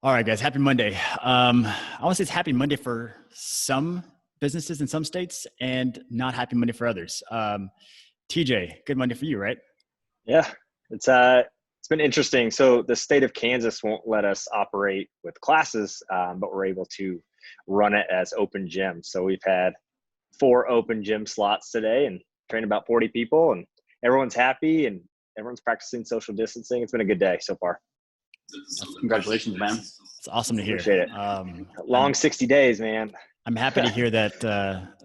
All right, guys. Happy Monday. I want to say it's happy Monday for some businesses in some states and not happy Monday for others. TJ, good Monday for you, right? Yeah, it's been interesting. So the state of Kansas won't let us operate with classes, but we're able to run it as open gym. So we've had four open gym slots today and trained about 40 people, and everyone's happy and everyone's practicing social distancing. It's been a good day so far. Congratulations, man. It's awesome to hear. Appreciate it. Long I'm 60 days, man. I'm happy to hear that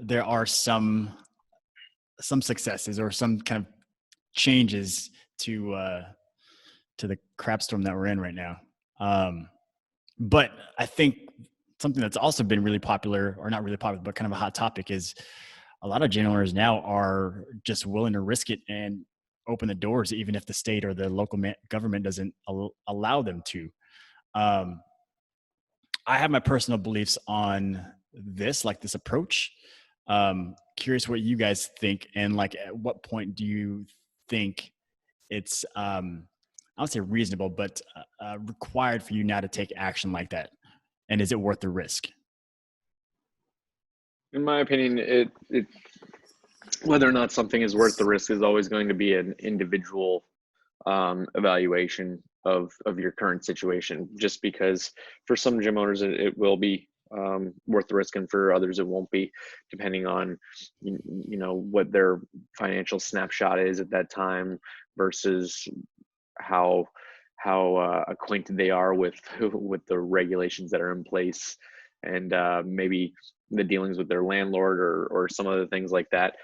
there are some successes or some kind of changes to the crap storm that we're in right now. But I think something that's also been really popular, or not really popular, but kind of a hot topic, is a lot of gym owners now are just willing to risk it and open the doors, even if the state or the local government doesn't allow them to. Um, I have my personal beliefs on this, like this approach. Curious what you guys think, and like at what point do you think it's I don't say reasonable, but required for you now to take action like that, and is it worth the risk? In my opinion, it whether or not something is worth the risk is always going to be an individual evaluation of your current situation. Just because for some gym owners it will be worth the risk, and for others it won't be, depending on you know what their financial snapshot is at that time versus how acquainted they are with with the regulations that are in place, and maybe the dealings with their landlord or some other things like that.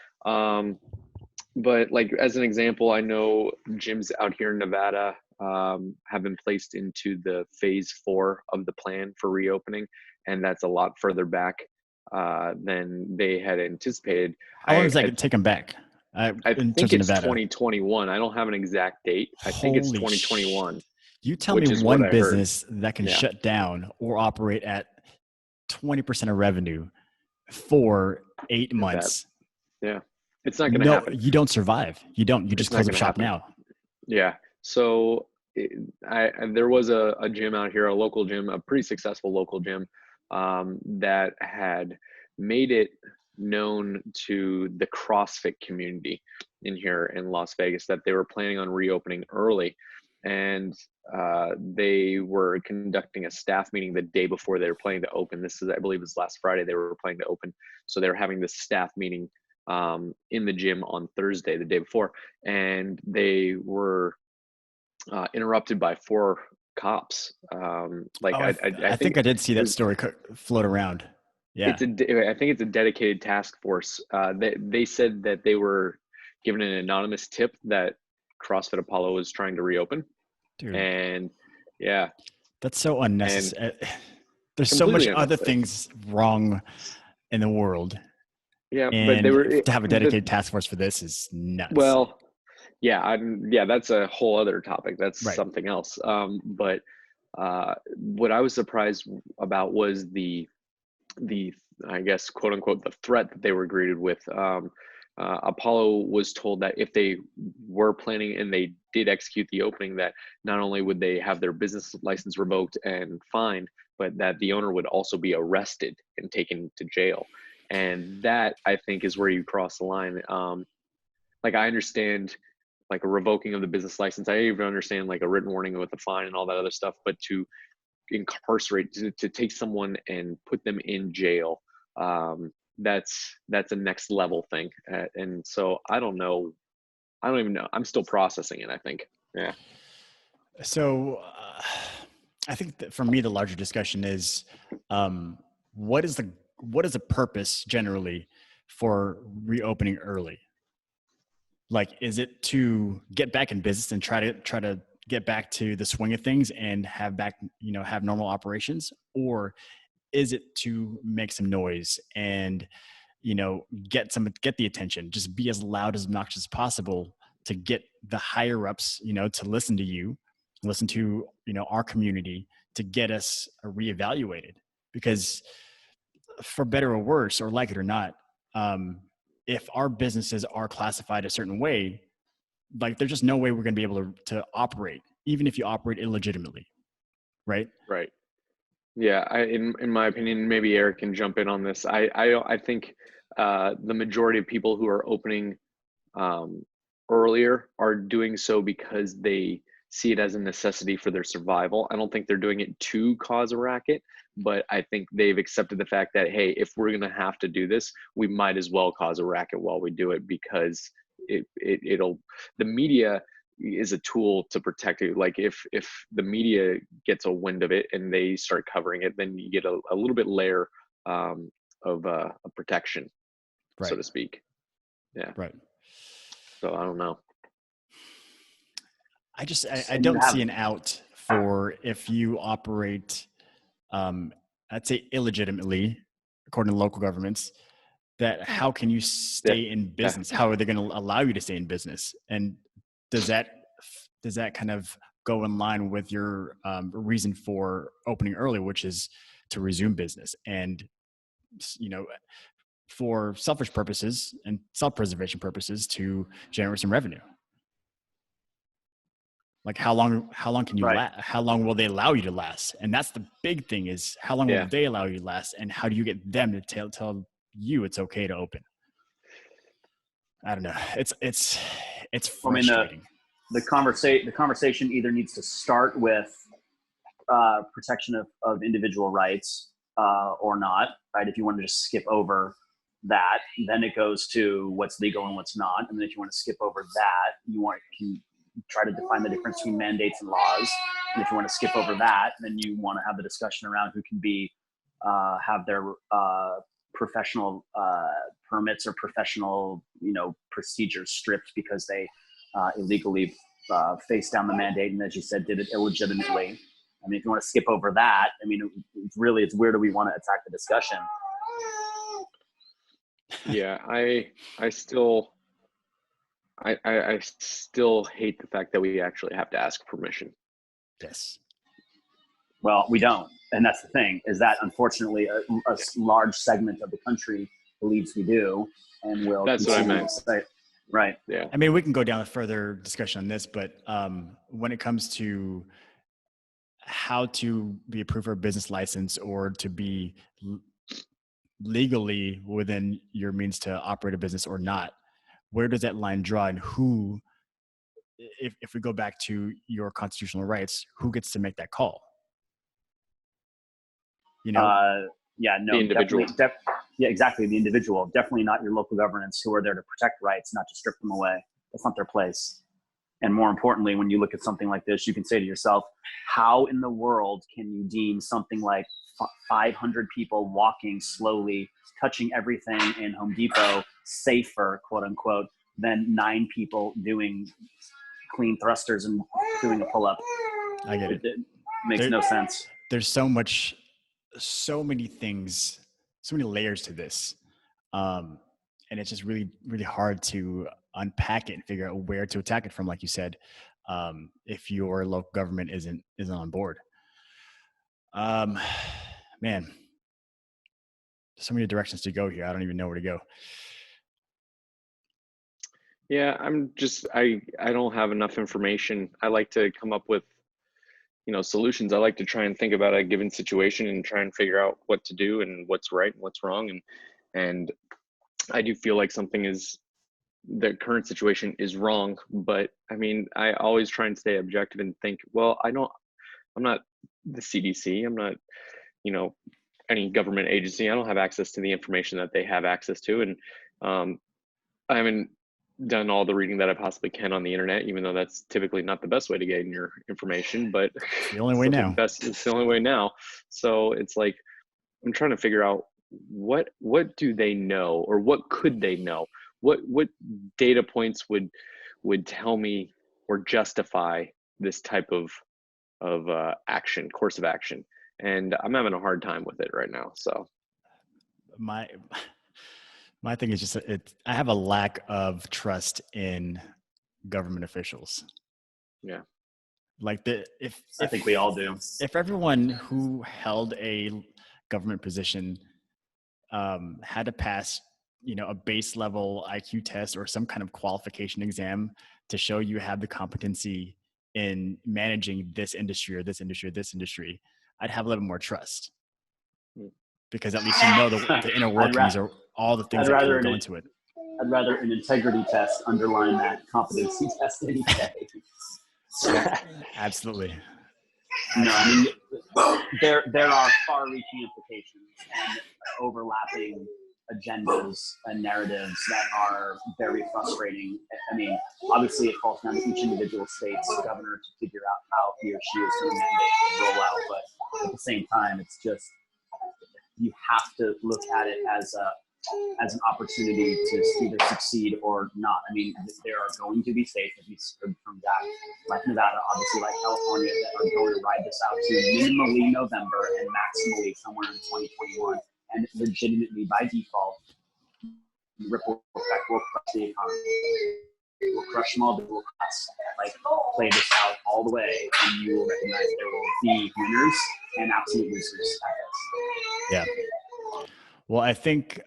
But like as an example, I know gyms out here in Nevada have been placed into the phase 4 of the plan for reopening, and that's a lot further back than they had anticipated. How long does that take them back? I In think terms of it's Nevada? 2021. I don't have an exact date. I think it's Holy 2021, You tell me which is what one I heard. business that can Yeah, shut down or operate at 20% of revenue for 8 that months. yeah, it's not going to No, happen. you don't survive. You don't. You just It's not close up going to shop happen. now. Yeah. So there was a gym out here, a local gym, a pretty successful local gym, that had made it known to the CrossFit community in here in Las Vegas that they were planning on reopening early. And they were conducting a staff meeting the day before they were planning to open. This is, I believe, it was last Friday they were planning to open. So they were having this staff meeting in the gym on Thursday, the day before, and they were interrupted by 4 cops. Oh, I I think think I did see it that was, story float around. Yeah, I think it's a dedicated task force. They said that they were given an anonymous tip that CrossFit Apollo was trying to reopen, dude, and yeah, that's so and unnecessary. There's so much completely other unnecessary. things wrong in the world, Yeah, but they and were to have a the dedicated task force for this is nuts. well, yeah, yeah, that's a whole other topic. That's Right. something else. But what I was surprised about was the I guess quote unquote the threat that they were greeted with. Apollo was told that if they were planning and they did execute the opening, that not only would they have their business license revoked and fined, but that the owner would also be arrested and taken to jail. And that, I think, is where you cross the line. Like I understand like a revoking of the business license. I even understand like a written warning with a fine and all that other stuff, but to incarcerate, to take someone and put them in jail, that's a next level thing. And so I don't know. I don't even know. I'm still processing it, I think. Yeah. So I think that for me, the larger discussion is um, what is the purpose generally for reopening early? Like, is it to get back in business and try to get back to the swing of things and have normal operations, or is it to make some noise and get the attention, just be as loud as obnoxious as possible to get the higher ups to listen to you, listen to our community, to get us reevaluated? Because for better or worse, or like it or not, if our businesses are classified a certain way, like there's just no way we're going to be able to operate, even if you operate illegitimately, right? Right. Yeah, in my opinion, maybe Eric can jump in on this. I think the majority of people who are opening um, earlier are doing so because they see it as a necessity for their survival. I don't think they're doing it to cause a racket, but I think they've accepted the fact that, hey, if we're going to have to do this, we might as well cause a racket while we do it, because it'll, the media is a tool to protect you. Like if the media gets a wind of it and they start covering it, then you get a little bit layer of protection, so Right. to speak. Yeah. Right. So I don't know. I don't see an out for if you operate, I'd say illegitimately, according to local governments, that how can you stay in Yeah. business? How are they going to allow you to stay in business? And does that kind of go in line with your reason for opening early, which is to resume business and, you know, for selfish purposes and self-preservation purposes to generate some revenue? Like how long can you Right. last? How long will they allow you to last? And that's the big thing, is how long Yeah. will they allow you to last? And how do you get them to tell you it's okay to open? I don't know. It's I mean, frustrating. the conversation either needs to start with protection of individual rights or not, right? If you want to just skip over that, then it goes to what's legal and what's not. And then if you want to skip over that, can try to define the difference between mandates and laws. And if you want to skip over that, then you want to have the discussion around who can be have their professional permits or professional procedures stripped because they illegally faced down the mandate and, as you said, did it illegitimately. I mean, if you want to skip over that, I mean, it's where do we want to attack the discussion? Yeah, I still hate the fact that we actually have to ask permission. Yes. Well, we don't. And that's the thing, is that unfortunately a large segment of the country believes we do, and will. That's what I meant. Say, right. Yeah. I mean, we can go down a further discussion on this, but when it comes to how to be approved for a business license or to be legally within your means to operate a business or not, where does that line draw, and who, if we go back to your constitutional rights, who gets to make that call? Yeah, no, The individual. yeah, exactly. The individual, definitely not your local governments, who are there to protect rights, not to strip them away. That's not their place. And more importantly, when you look at something like this, you can say to yourself, how in the world can you deem something like 500 people walking slowly, touching everything in Home Depot safer, quote unquote, than 9 people doing clean thrusters and doing a pull-up? I get it. It makes no sense. There's so many things, so many layers to this. And it's just really, really hard to unpack it and figure out where to attack it from, like you said, if your local government isn't on board. Man, so many directions to go here. I don't even know where to go. Yeah, I don't have enough information. I like to come up with, solutions. I like to try and think about a given situation and try and figure out what to do and what's right and what's wrong. And I do feel like the current situation is wrong, but I mean, I always try and stay objective and think, well, I'm not the CDC. I'm not, any government agency. I don't have access to the information that they have access to. And I haven't done all the reading that I possibly can on the internet, even though that's typically not the best way to get your information, but It's the only way now. It's the only way now. So it's like, I'm trying to figure out what do they know, or what could they know? What data points would tell me or justify this type of course of action? And I'm having a hard time with it right now. So my thing is just I have a lack of trust in government officials. Yeah. Like I think we all do. If everyone who held a government position had to pass, a base level IQ test or some kind of qualification exam to show you have the competency in managing this industry or this industry or this industry, I'd have a little more trust, Hmm. because at least you know the inner workings or all the things that can go into it. I'd rather an integrity test underline that competency test any day. Absolutely. No, I mean, there are far-reaching implications and overlapping agendas and narratives that are very frustrating. I mean, obviously, it falls down to each individual state's governor to figure out how he or she is going to mandate the rollout. But at the same time, it's just you have to look at it as an opportunity to either succeed or not. I mean, there are going to be states, as we heard from Zach, like Nevada, obviously, like California, that are going to ride this out to minimally November and maximally somewhere in 2021. And legitimately, by default, the ripple effect will crush the economy. It will crush small business class. Like, play this out all the way, and you will recognize there will be winners and absolute losers. Yeah. Well, I think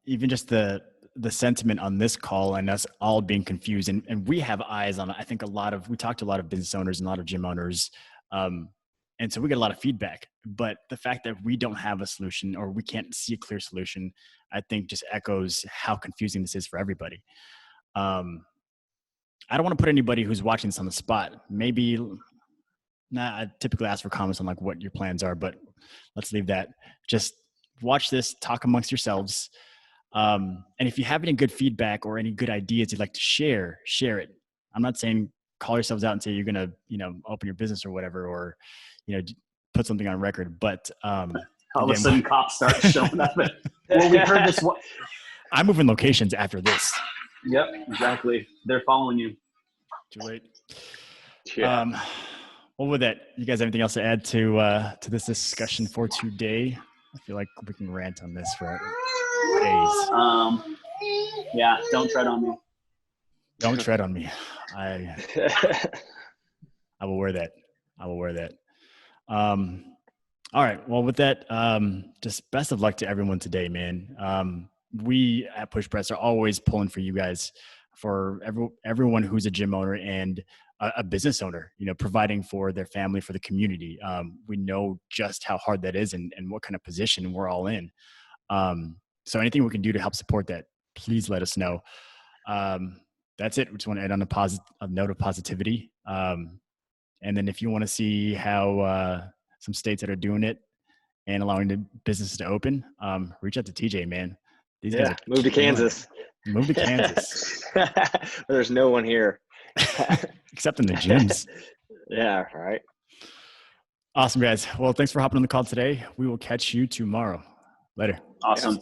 even just the sentiment on this call and us all being confused, and we have eyes on, I think we talked to a lot of business owners and a lot of gym owners. And so we get a lot of feedback, but the fact that we don't have a solution or we can't see a clear solution, I think just echoes how confusing this is for everybody. I don't want to put anybody who's watching this on the spot. Maybe, I typically ask for comments on like what your plans are, but let's leave that. Just watch this, talk amongst yourselves. And if you have any good feedback or any good ideas you'd like to share it. I'm not saying call yourselves out and say you're going to, open your business or whatever, or, put something on record, but, all of a sudden cops start showing up. Well, we heard this one. I'm moving locations after this. Yep, exactly. They're following you. Too late. Yeah. Well, with that, you guys have anything else to add to this discussion for today? I feel like we can rant on this for days. Yeah, don't tread on me. Don't tread on me. I will wear that. All right. Well, with that, just best of luck to everyone today, man. We at Push Press are always pulling for you guys, for everyone who's a gym owner and a business owner, providing for their family, for the community. We know just how hard that is and what kind of position we're all in. So anything we can do to help support that, please let us know. That's it. We just want to end on a note of positivity. And then if you want to see how some states that are doing it and allowing the businesses to open, reach out to TJ, man. These guys are move to Kansas. Move to Kansas. There's no one here. Except in the gyms. Yeah, right. Awesome, guys. Well, thanks for hopping on the call today. We will catch you tomorrow. Later. Awesome. Yeah.